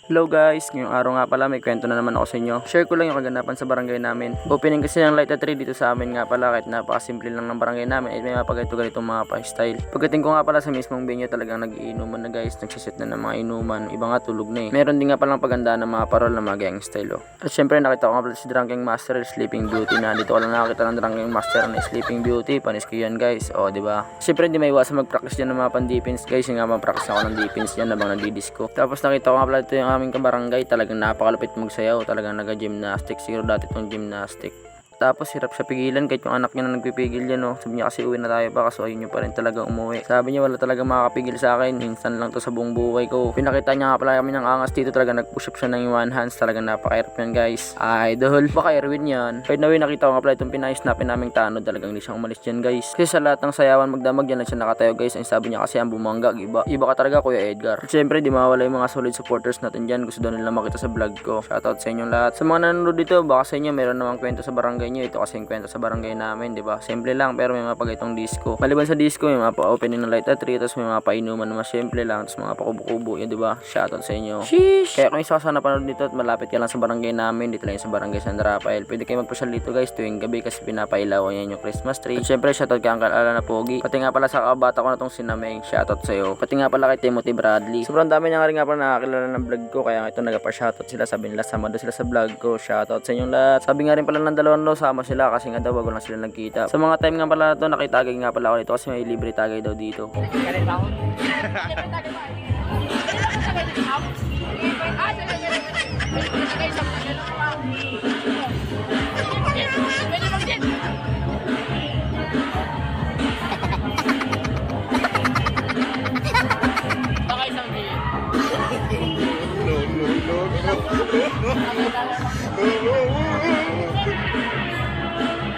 Hello guys, ngayong araw nga pala may kwento na naman ako sa inyo. Share ko lang yung kaganapan sa barangay namin. Opening kasi ng Light at 3 dito sa amin nga pala, kahit napakasimple lang ng barangay namin ay may mapagayto-ganitong mga pa-style. Pagdating ko nga pala sa mismong venue, talagang nag-iinuman na guys, nagsiset na ng mga inuman, iba nga tulog na eh. Meron din nga palang pagandaan ng mga parol na mga gang style oh. At syempre nakita ko nga pala si Drunking Master, Sleeping Beauty na dito ko lang nakakita ng Drunking Master na Sleeping Beauty, panis ko yan guys, oh diba? Syempre hindi may iwasan mag-practice dyan ng mga pan-defense guys, yung nga mag-practice ako ng defense dyan habang nagdi-disco. Tapos nakita ko nga pala ito yung aming kabarangay, talagang napakalupit magsayaw, talagang naga-gymnastic, siguro dati tong gymnastic. Tapos hirap siya pigilan kahit yung anak niya na nagpipigil yan oh. Sabi niya kasi uwi na tayo pa, kaso ayun niya pa rin talaga umuwi. Sabi niya wala talaga makakapigil sa akin, minsan lang to sa buong buhay ko. Pinakita niya nga pala kami ng angas dito, talaga nag-push up siya ng one hands, talagang napaka-hirap yan guys. Idol, baka Erwin yan. Kahit na nakita ko nga pala itong pinayos-napin naming tanod, talagang hindi siya umalis dyan guys. Kasi sa lahat ng sayawan magdamag yan lang siya nakatayo guys. Ang sabi niya kasi ang bumangga, iba ka talaga Kuya Edgar. At syempre di mawala yung mga solid supporters natin dyan, gusto daw nila makita sa vlog ko. Shoutout sa inyong lahat. Sa mga nanonood dito, baka sa inyo meron namang kwento sa barangay nyo. Ito kasi yung kwento sa barangay namin, di ba? Simple lang pero may mga pagaytong disco. Maliban sa disco, may mga pa-opening ng Light at 3, tapos may mga painuman na mas simple lang, tapos mga pakubo-kubo, yun, di ba? Shoutout sa inyo. Sheesh! Kaya kung isa ka sana panood dito at malapit ka lang sa barangay namin, dito lang sa barangay San Rafael, pwede kayo magpasyal dito guys tuwing gabi kasi pinapailawan yan yung Christmas tree. At syempre, shoutout kay Uncle Alan na Pogi. Pati nga pala sa kabata ko na tong sinameng, shoutout sa'yo. Pati nga pala kay Timothy Bradley. Sobrang dami niya nga rin nga pala nakakilala ng vlog ko, kaya ito nagpa-shoutout sila, sabi nila sama daw sila sa vlog ko. Shoutout sa inyong lahat. Sabi nga rin pala ng dalawang daw sama sila kasi nga daw bago lang sila nagkita. Sa mga time nga pala na to, nakitagay nga pala ako dito kasi may libre tagay daw dito.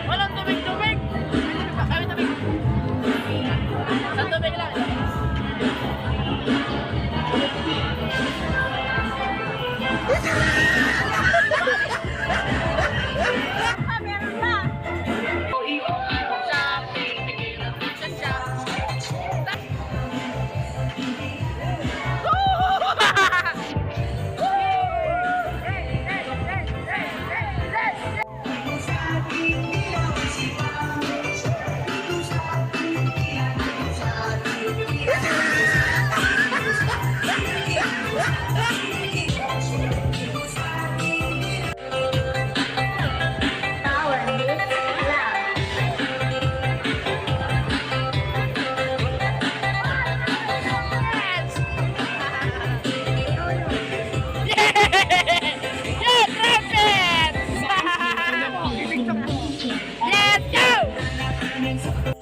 Walang tubig-tubig. Kami tubig. Sa tubig lang. Meron na.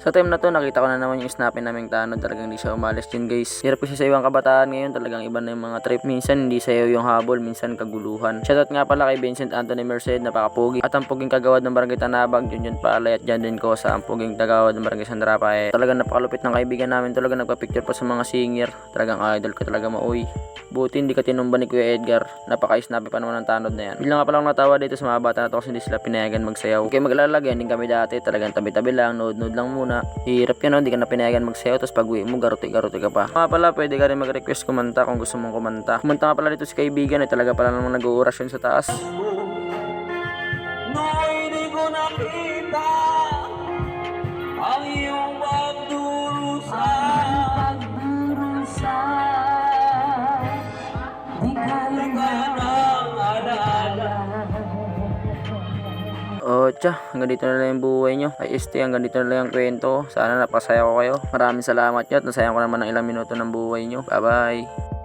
Sa time na to, nakita ko na naman yung snapin naming tanod, talagang hindi siya umalis din guys. Hirap kasi sa ibang kabataan ngayon, talagang iba na yung mga trip. Minsan hindi sayo yung habol, minsan kaguluhan. Shoutout nga pala kay Vincent Anthony Merced, napakapogi. At ang puging kagawad ng Barangay Tanabag, Junjun Palay at Jan din ko sa ang puging kagawad ng Barangay San Rafael. Talagang napakalupit ng kaibigan namin, talagang nagpa-picture pa sa mga singer. Talagang idol ko talaga mauy. Buti hindi ka tinumba ni Kuya Edgar. Napaka-snappy pa naman ng tanod na yan. Bigla nga palang natawa dito sa mga bata na to kasi hindi sila pinayagan magsayaw. Okay, mag-alala, din kami dati. Talagang tabi-tabi lang, nood-nood lang muna. Hirap yan, no? Hindi ka na pinayagan magsayaw, tapos pag uwi mo, garote-garote ka pa. Nga pala, pwede ka rin mag-request kumanta kung gusto mong kumanta. Kumanta nga pala dito si kaibigan, talaga pala namang nag-uurasyon sa taas. No'y di ko nakita ang iyong pagdurusa. Di kaya nang alaala. Oh, hanggang dito na lang yung buhay nyo. Ay, hanggang dito na lang yung kwento. Sana napasaya ko kayo. Maraming salamat nyo at nasayang ko naman ng ilang minuto ng buhay nyo. Bye-bye.